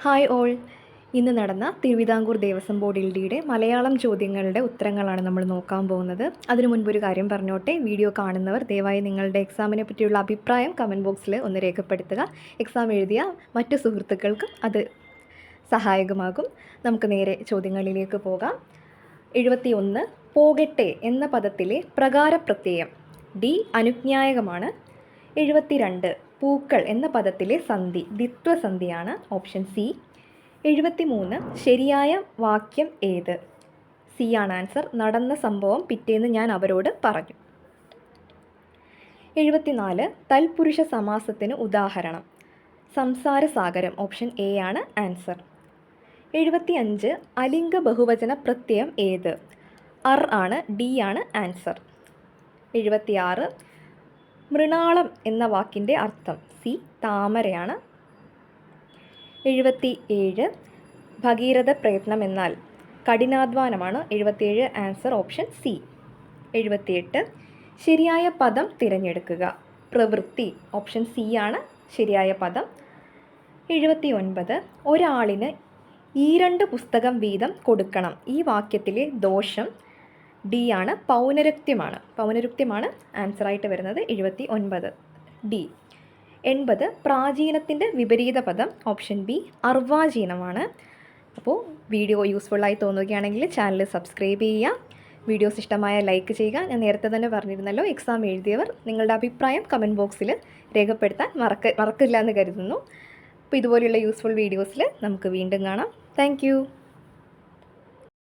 Hi all. ഇന്ന് നടന്ന Thiruvithamkoor Devaswom board LDയുടെ Malayalam ചോദ്യങ്ങളുടെ ഉത്തരങ്ങളാണ് നമ്മൾ നോക്കാൻ പോകുന്നത്. അതിനു മുൻപ് ഒരു കാര്യം പറഞ്ഞോട്ടെ, വീഡിയോ കാണുന്നവർ ദയവായി നിങ്ങളുടെ എക്സാമിനെ പറ്റിയുള്ള അഭിപ്രായം കമൻറ്റ് ബോക്സിൽ ഒന്ന് രേഖപ്പെടുത്തുക. എക്സാം എഴുതിയ മറ്റു സുഹൃത്തുക്കൾക്കും അത് സഹായകമാകും. നമുക്ക് നേരെ ചോദ്യങ്ങളിലേക്ക് പോകാം. 71 പോകട്ടെ എന്ന പദത്തിലെ പ്രകാരപ്രത്യയം ഡി അനുജ്ഞായകമാണ്. 72 പൂക്കൾ എന്ന പദത്തിലെ സന്ധി ദ്വിത്വസന്ധിയാണ്, ഓപ്ഷൻ സി. 73 ശരിയായ വാക്യം ഏത്? സി ആണ് ആൻസർ. നടന്ന സംഭവം പിറ്റേന്ന് ഞാൻ അവരോട് പറഞ്ഞു. 74 തൽപുരുഷ സമാസത്തിന് ഉദാഹരണം സംസാരസാഗരം, ഓപ്ഷൻ എ ആണ് ആൻസർ. 75 അലിംഗ ബഹുവചന പ്രത്യയം ഏത്? അർ ആണ്, ഡി ആണ് ആൻസർ. 76 മൃണാളം എന്ന വാക്കിൻ്റെ അർത്ഥം സി താമരയാണ്. 77 ഭഗീരഥ പ്രയത്നം എന്നാൽ കഠിനാധ്വാനമാണ്, 77 ആൻസർ, ഓപ്ഷൻ സി. 78 ശരിയായ പദം തിരഞ്ഞെടുക്കുക പ്രവൃത്തി, ഓപ്ഷൻ സി ആണ് ശരിയായ പദം. 79 ഒരാളിന് 2 പുസ്തകം വീതം കൊടുക്കണം. ഈ വാക്യത്തിലെ ദോഷം ഡി ആണ്, പൗനരുക്ത്യമാണ് ആൻസറായിട്ട് വരുന്നത്. 79 ഡി. 80 പ്രാചീനത്തിൻ്റെ വിപരീത പദം, ഓപ്ഷൻ ബി അർവാചീനമാണ്. അപ്പോൾ വീഡിയോ യൂസ്ഫുള്ളായി തോന്നുകയാണെങ്കിൽ ചാനൽ സബ്സ്ക്രൈബ് ചെയ്യുക. വീഡിയോസ് ഇഷ്ടമായ ലൈക്ക് ചെയ്യുക. ഞാൻ നേരത്തെ തന്നെ പറഞ്ഞിരുന്നല്ലോ, എക്സാം എഴുതിയവർ നിങ്ങളുടെ അഭിപ്രായം കമൻറ്റ് ബോക്സിൽ രേഖപ്പെടുത്താൻ മറക്കില്ല എന്ന് കരുതുന്നു. അപ്പോൾ ഇതുപോലെയുള്ള യൂസ്ഫുൾ വീഡിയോസിൽ നമുക്ക് വീണ്ടും കാണാം. താങ്ക്